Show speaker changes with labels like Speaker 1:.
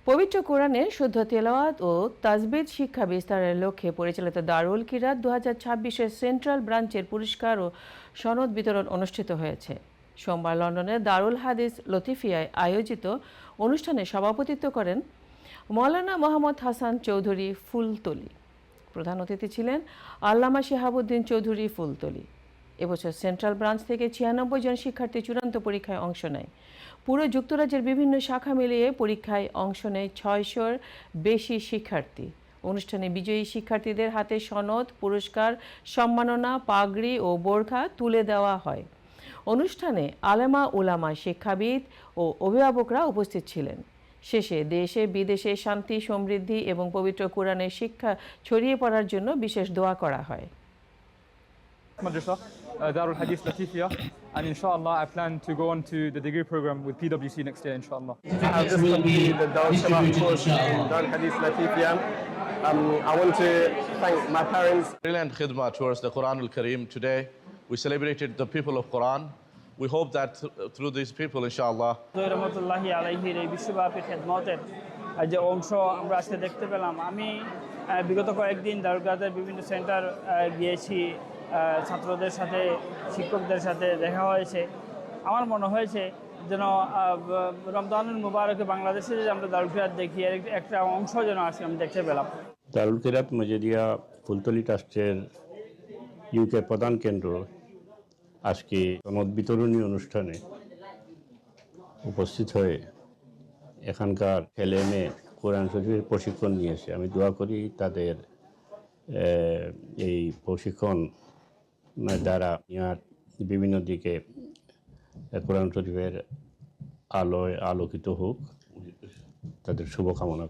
Speaker 1: পবিত্র কোরআনে শুদ্ধ তেলাওয়াত ও তাজবিদ শিক্ষা বিস্তারের লক্ষ্যে পরিচালিত দারুল কিরাত 2026-এর সেন্ট্রাল ব্রাঞ্চের পুরস্কার ও সনদ বিতরণ অনুষ্ঠিত হয়েছে। সোমবার লন্ডনের দারুল হাদিস লতিফিয়ায় আয়োজিত অনুষ্ঠানে সভাপতিত্ব করেন মওলানা মোহাম্মদ হাসান চৌধুরী ফুলতলী। প্রধান অতিথি ছিলেন আল্লামা শিহাবুদ্দিন চৌধুরী ফুলতলী। এবছর সেন্ট্রাল ব্রাঞ্চ থেকে 96 জন শিক্ষার্থী চূড়ান্ত পরীক্ষায় অংশ নেয়। পুরো যুক্তরাজ্যের বিভিন্ন শাখা মিলিয়ে পরীক্ষায় অংশ নেয় 600-র বেশি শিক্ষার্থী। অনুষ্ঠানে বিজয়ী শিক্ষার্থীদের হাতে সনদ, পুরস্কার, সম্মাননা, পাগড়ি ও বোরখা তুলে দেওয়া হয়। অনুষ্ঠানে আলেমা উলামা, শিক্ষাবিদ ও অভিভাবকরা উপস্থিত ছিলেন। শেষে দেশে বিদেশে শান্তি, সমৃদ্ধি এবং পবিত্র কোরআনের শিক্ষা ছড়িয়ে পড়ার জন্য বিশেষ দোয়া করা হয়।
Speaker 2: Madrasa, Darul Hadith Latifia, and inshallah I plan to go on to the degree program with PwC next year, inshallah.
Speaker 3: I have just completed the Darul Salam course in Darul Hadith Latifia. I want to thank my parents.
Speaker 4: Brilliant khidmah towards the Quran al-Kareem today. We celebrated the people of Quran. We hope that through these people, inshallah.
Speaker 5: রহমতুল্লাহি আলাইহির এই বিশ্বব্যাপী খেদমতের যে অংশ আমরা আজকে দেখতে পেলাম। আমি বিগত কয়েকদিন দারুল বিভিন্ন সেন্টার গিয়েছি, ছাত্রদের সাথে, শিক্ষকদের সাথে দেখা হয়েছে। আমার মনে হয়েছে যেন রমজানুল মুবারকে বাংলাদেশে যে আমরা দারুল কিরাত দেখি এর একটা অংশ যেন আজকে আমি দেখতে পেলাম।
Speaker 6: দারুল কিরাত মজিদিয়া ফুলতলী ট্রাস্টের ইউকে প্রধান কেন্দ্র আজকে সনদ বিতরণী অনুষ্ঠানে উপস্থিত হয়ে এখানকার ছেলে মেয়ে কোরআন শরীফের প্রশিক্ষণ নিয়েছে। আমি দোয়া করি তাদের এই প্রশিক্ষণ দ্বারা বিভিন্ন দিকে কোরআন শরীফের আলোয় আলোকিত হোক, তাদের শুভকামনা।